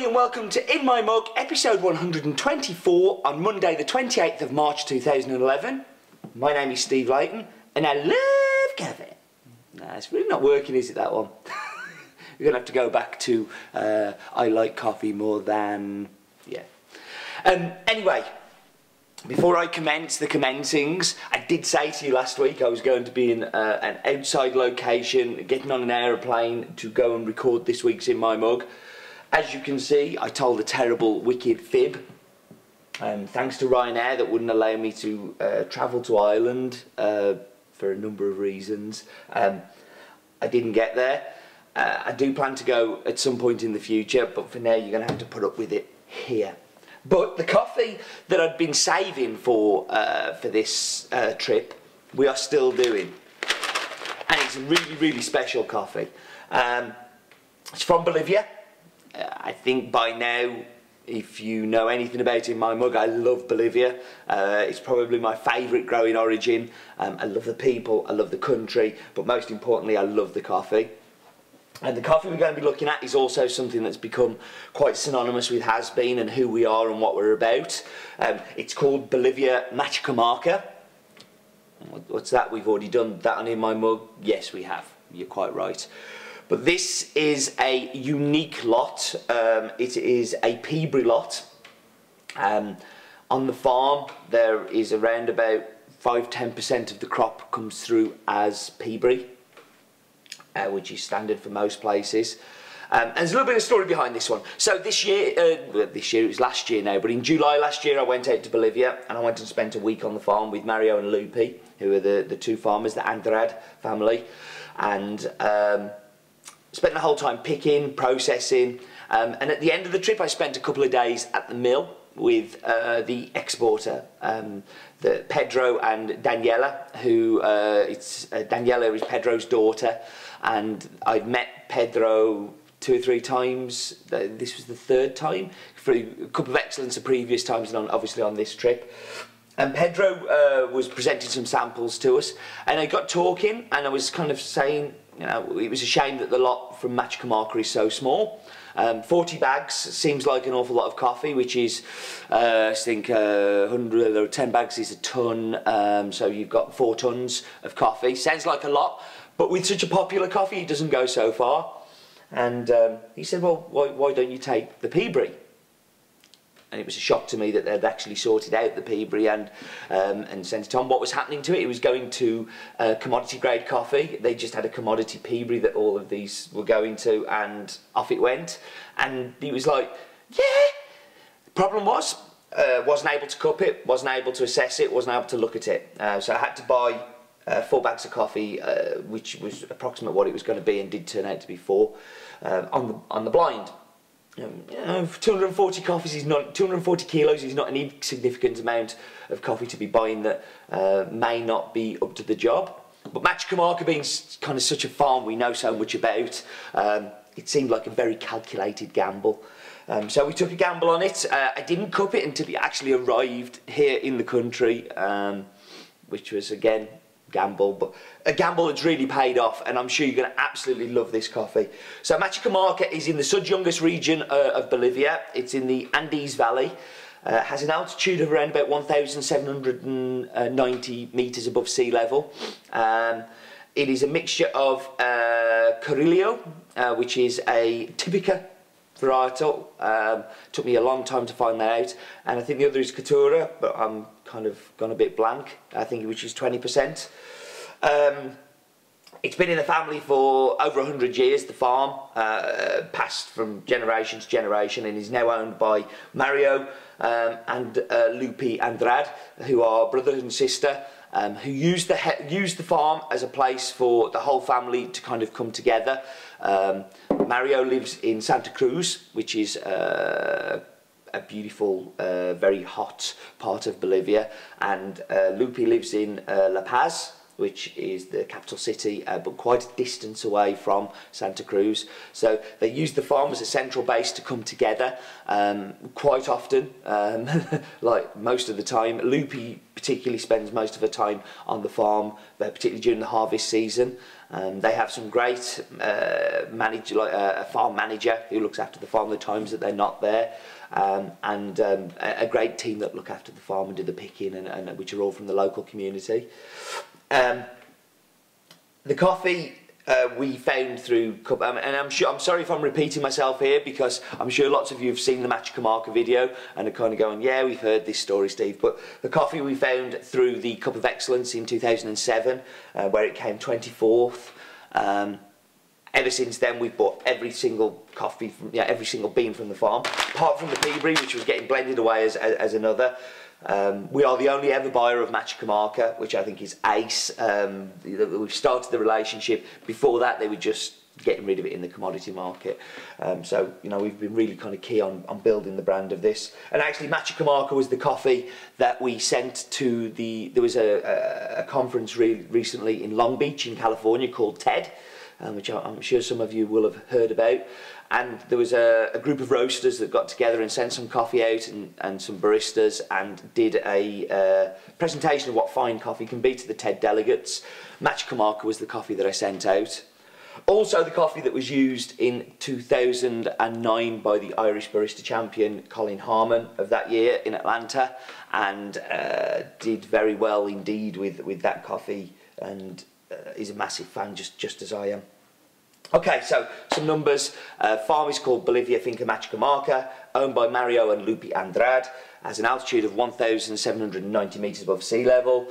everybody and welcome to In My Mug, episode 124 on Monday the 28th of March 2011. My name is Steve Layton and I love coffee. Nah, it's really not working, is it, that one? We're going to have to go back to I like coffee more than... yeah. Anyway, before I commence the commencings, I did say to you last week I was going to be in an outside location, getting on an aeroplane to go and record this week's In My Mug. As you can see, I told a terrible, wicked fib. Thanks to Ryanair that wouldn't allow me to travel to Ireland for a number of reasons. I didn't get there. I do plan to go at some point in the future, but for now you're going to have to put up with it here. But the coffee that I'd been saving for this trip, we are still doing. And it's a really, really special coffee. It's from Bolivia. I think by now, if you know anything about In My Mug, I love Bolivia. It's probably my favourite growing origin. I love the people, I love the country, but most importantly, I love the coffee. And the coffee we're going to be looking at is also something that's become quite synonymous with has been and who we are and what we're about. It's called Bolivia Machacamarca. What's that? We've already done that on In My Mug. Yes, we have. You're quite right. But this is a unique lot. It is a Peaberry lot. On the farm, there is around about 5–10% of the crop comes through as Peaberry, which is standard for most places. And there's a little bit of story behind this one. So this year, it was last year now, but in July last year I went out to Bolivia and I went and spent a week on the farm with Mario and Lupi, who are the two farmers, the Andrade family. And spent the whole time picking, processing, and at the end of the trip I spent a couple of days at the mill with the exporter, the Pedro and Daniela, who Daniela is Pedro's daughter, and I'd met Pedro 2 or 3 times. This was the 3rd time, for a couple of excellence of previous times, and obviously on this trip. And Pedro was presenting some samples to us, and I got talking, and I was kind of saying, you know, it was a shame that the lot from Machacamarca is so small. 40 bags seems like an awful lot of coffee, which is, I think, 100 or 10 bags is a ton, so you've got 4 tons of coffee. Sounds like a lot, but with such a popular coffee, it doesn't go so far. And he said, well, why don't you take the Peaberry? And it was a shock to me that they'd actually sorted out the Peaberry and sent it on. What was happening to it? It was going to commodity grade coffee. They just had a commodity Peaberry that all of these were going to, and off it went. And he was like, yeah. The problem was, wasn't able to cup it, wasn't able to assess it, wasn't able to look at it. So I had to buy 4 bags of coffee, which was approximately what it was going to be, and did turn out to be 4 on the blind. You know, 240 coffees is not 240 kilos is not an insignificant amount of coffee to be buying that may not be up to the job. But Machacamarca being kind of such a farm we know so much about, it seemed like a very calculated gamble. So we took a gamble on it. I didn't cup it until it actually arrived here in the country, which was again gamble, but a gamble that's really paid off, and I'm sure you're going to absolutely love this coffee. So Machacamarca is in the Sudjungas region of Bolivia. It's in the Andes Valley. Has an altitude of around about 1,790 metres above sea level. It is a mixture of Carrillo, which is a Typica varietal. Took me a long time to find that out, and I think the other is Catura, but I'm kind of gone a bit blank, I think, which is 20%. It's been in the family for over 100 years, the farm, passed from generation to generation, and is now owned by Mario and Lupi Andrade, who are brother and sister, who use the farm as a place for the whole family to kind of come together. Mario lives in Santa Cruz, which is a beautiful, very hot part of Bolivia, and Lupi lives in La Paz, which is the capital city, but quite a distance away from Santa Cruz. So they use the farm as a central base to come together quite often, like most of the time. Lupi particularly spends most of her time on the farm, particularly during the harvest season. They have some great a farm manager who looks after the farm the times that they're not there, and a great team that look after the farm and do the picking, and which are all from the local community. The coffee we found through, and I'm sorry if I'm repeating myself here, because I'm sure lots of you have seen the Machacamarca video and are kind of going, yeah, we've heard this story, Steve. But the coffee we found through the Cup of Excellence in 2007, where it came 24th. Ever since then, we've bought every single coffee from, every single bean from the farm, apart from the Peaberry, which was getting blended away as another. We are the only ever buyer of Machacamarca, which I think is ace. We've started the relationship. Before that, they were just getting rid of it in the commodity market. So, we've been really kind of key on building the brand of this. And actually, Machacamarca was the coffee that we sent to there was a conference recently in Long Beach in California called TED, which I'm sure some of you will have heard about. And there was a group of roasters that got together and sent some coffee out, and some baristas, and did a presentation of what fine coffee can be to the TED delegates. Machacamarca was the coffee that I sent out. Also the coffee that was used in 2009 by the Irish barista champion Colin Harmon of that year in Atlanta, and did very well indeed with that coffee, and is a massive fan just as I am. Okay, so some numbers. Farm is called Bolivia Finca Machacamarca, owned by Mario and Lupi Andrade, has an altitude of 1,790 metres above sea level,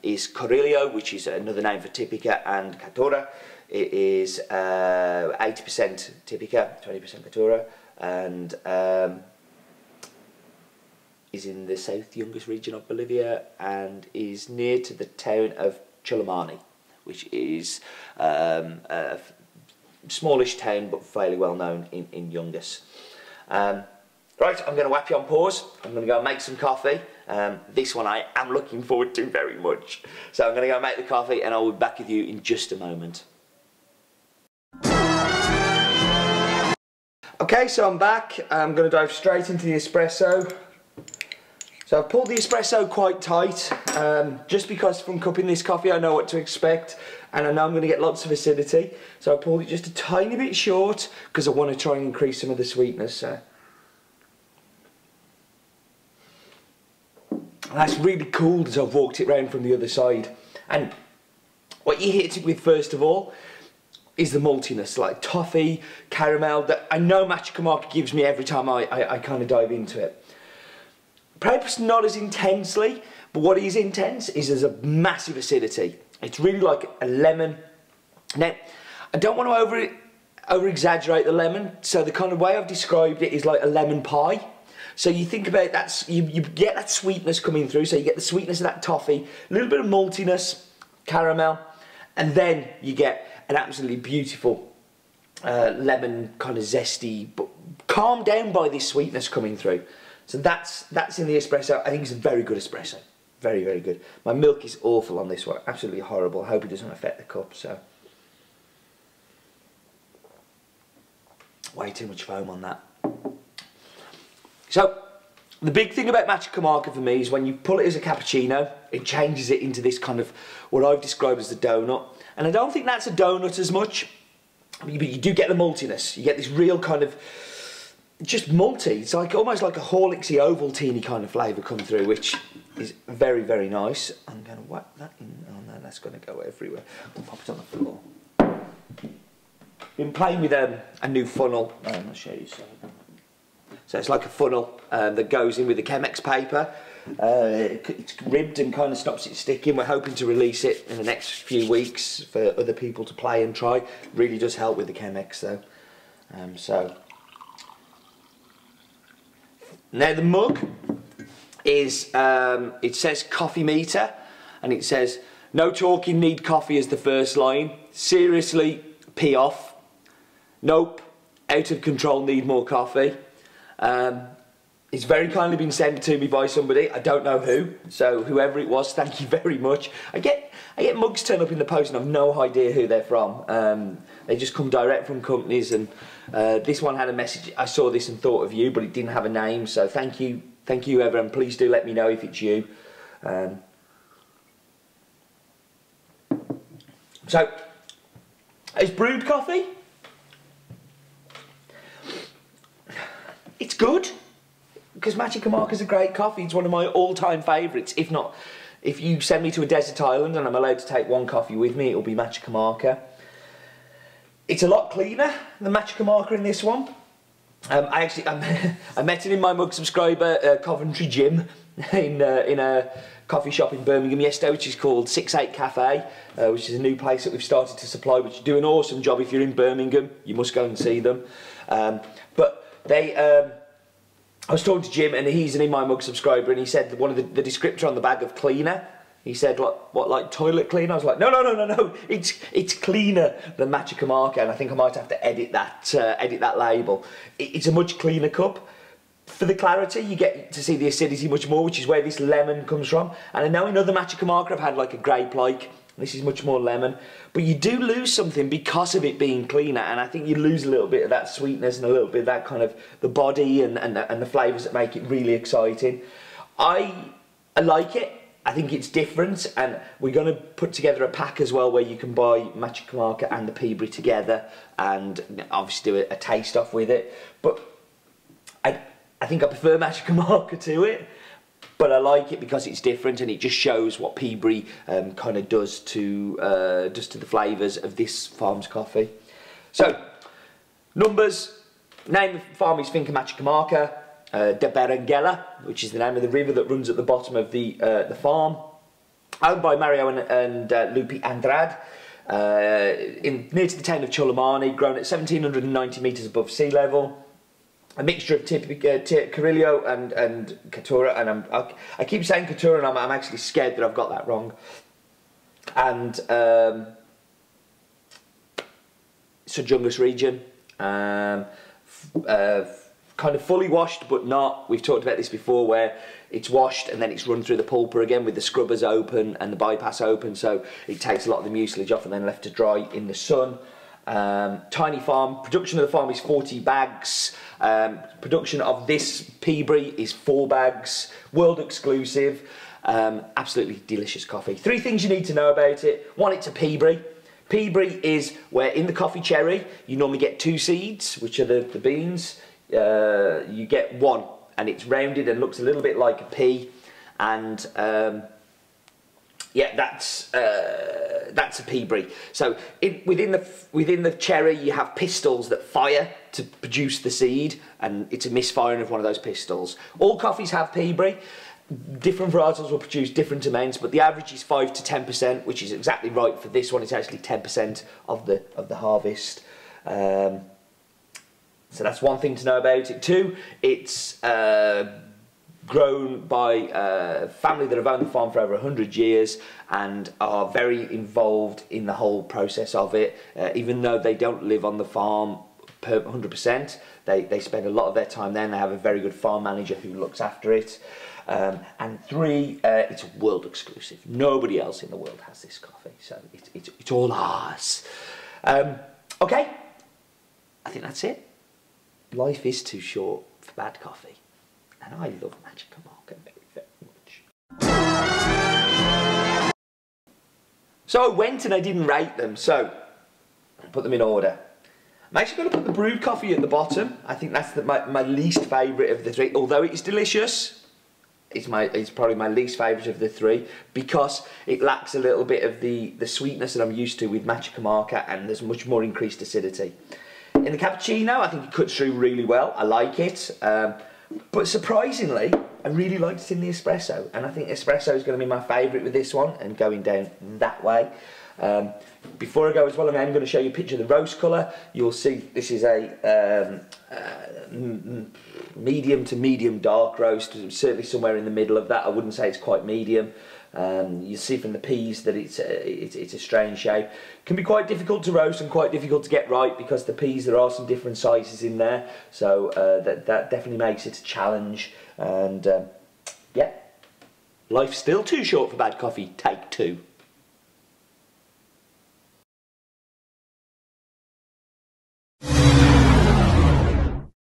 is Corillo, which is another name for Typica and Caturra. It is 80% Typica, 20% Caturra, and is in the south youngest region of Bolivia, and is near to the town of Chulumani, which is a smallish town but fairly well known in Yungas. Right, I'm going to whap you on pause. I'm going to go and make some coffee. This one I am looking forward to very much. So I'm going to go and make the coffee, and I'll be back with you in just a moment. Okay, so I'm back. I'm going to dive straight into the espresso. So I've pulled the espresso quite tight, just because from cupping this coffee I know what to expect, and I know I'm going to get lots of acidity. So I pulled it just a tiny bit short because I want to try and increase some of the sweetness. So. And that's really cool as I've walked it round from the other side. And what you hit it with first of all is the maltiness, like toffee, caramel, that I know Machacamarca gives me every time I kind of dive into it. Perhaps not as intensely, but what is intense is there's a massive acidity. It's really like a lemon. Now, I don't want to over exaggerate the lemon, so the kind of way I've described it is like a lemon pie. So you think about that, you get that sweetness coming through, so you get the sweetness of that toffee, a little bit of maltiness, caramel, and then you get an absolutely beautiful lemon, kind of zesty, but calmed down by this sweetness coming through. So that's in the espresso. I think it's a very good espresso. Very, very good. My milk is awful on this one. Absolutely horrible. I hope it doesn't affect the cup. So way too much foam on that. So the big thing about Machacamarca for me is when you pull it as a cappuccino, it changes it into this kind of what I've described as a donut. And I don't think that's a donut as much, but you do get the maltiness. You get this real kind of just malty. It's like almost like a Horlicksy Ovaltine kind of flavour come through, which is very, very nice. I'm going to whack that in. Oh no, that's going to go everywhere. I'll pop it on the floor. Been playing with a new funnel. I'll show you. So it's like a funnel that goes in with the Chemex paper. It's ribbed and kind of stops it sticking. We're hoping to release it in the next few weeks for other people to play and try. Really does help with the Chemex though. Now the mug is, it says coffee meter, and it says no talking, need coffee as the first line. Seriously, pee off. Nope, out of control, need more coffee. It's very kindly been sent to me by somebody. I don't know who, so whoever it was, thank you very much. I get mugs turn up in the post and I've no idea who they're from. They just come direct from companies, and this one had a message. I saw this and thought of you, but it didn't have a name, so thank you whoever, and please do let me know if it's you. So, it's brewed coffee. It's good, because Machacamarca is a great coffee. It's one of my all-time favourites. If you send me to a desert island and I'm allowed to take one coffee with me, it'll be Machacamarca. It's a lot cleaner than Machacamarca in this one. I met an In My Mug subscriber, Coventry Jim, in a coffee shop in Birmingham yesterday, which is called 68 Cafe, which is a new place that we've started to supply, which do an awesome job. If you're in Birmingham, you must go and see them. But they, I was talking to Jim, and he's an In My Mug subscriber, and he said one of the descriptor on the bag of cleaner, he said, what, like toilet cleaner? I was like, no, it's cleaner than Machacamarca, and I think I might have to edit that label. It's a much cleaner cup. For the clarity, you get to see the acidity much more, which is where this lemon comes from. And I know in other Machacamarca I've had like a grape-like. This is much more lemon. But you do lose something because of it being cleaner, and I think you lose a little bit of that sweetness and a little bit of that kind of the body and the flavours that make it really exciting. I like it. I think it's different, and we're going to put together a pack as well where you can buy Machacamarca and the Peaberry together and obviously do a taste off with it. But I think I prefer Machacamarca to it, but I like it because it's different, and it just shows what Peaberry kind of does to the flavours of this farm's coffee. So, numbers, name of the farm is Finca Machacamarca, de Berenguela, which is the name of the river that runs at the bottom of the farm, owned by Mario and Lupi Andrade, near to the town of Chulamani, grown at 1,790 metres above sea level. A mixture of Carillo and Caturra, and I keep saying Caturra, and I'm actually scared that I've got that wrong. And Subjungus region, kind of fully washed but not. We've talked about this before, where it's washed and then it's run through the pulper again with the scrubbers open and the bypass open, so it takes a lot of the mucilage off and then left to dry in the sun. Tiny farm. Production of the farm is 40 bags. Production of this Peaberry is 4 bags. World exclusive. Absolutely delicious coffee. 3 things you need to know about it. 1, it's a Peaberry. Peaberry is where in the coffee cherry you normally get 2 seeds, which are the beans. You get 1, and it's rounded and looks a little bit like a pea, and yeah, that's a Peaberry. So within the cherry you have pistils that fire to produce the seed, and it's a misfiring of one of those pistils. All coffees have Peaberry. Different varietals will produce different amounts, but the average is 5 to 10%, which is exactly right for this one. It's actually 10% of the harvest. So that's one thing to know about it. 2, it's grown by a family that have owned the farm for over 100 years and are very involved in the whole process of it. Even though they don't live on the farm 100%, they spend a lot of their time there, and they have a very good farm manager who looks after it. And 3, it's world exclusive. Nobody else in the world has this coffee, so it's all ours. Okay, I think that's it. Life is too short for bad coffee, and I love Machacamarca very, very much. So I went and I didn't rate them, so I put them in order. I'm actually going to put the brewed coffee at the bottom. I think that's my least favourite of the 3, although it's delicious. It's probably my least favourite of the 3 because it lacks a little bit of the sweetness that I'm used to with Machacamarca, and there's much more increased acidity. In the cappuccino, I think it cuts through really well. I like it. But surprisingly, I really liked it in the espresso. And I think espresso is going to be my favourite with this one, and going down that way. Before I go as well, I'm going to show you a picture of the roast colour. You'll see this is a medium to medium dark roast. Certainly somewhere in the middle of that. I wouldn't say it's quite medium. You see from the peas that it's a strange shape. Can be quite difficult to roast and quite difficult to get right because the peas, there are some different sizes in there, so that definitely makes it a challenge. And yeah, life's still too short for bad coffee. Take 2.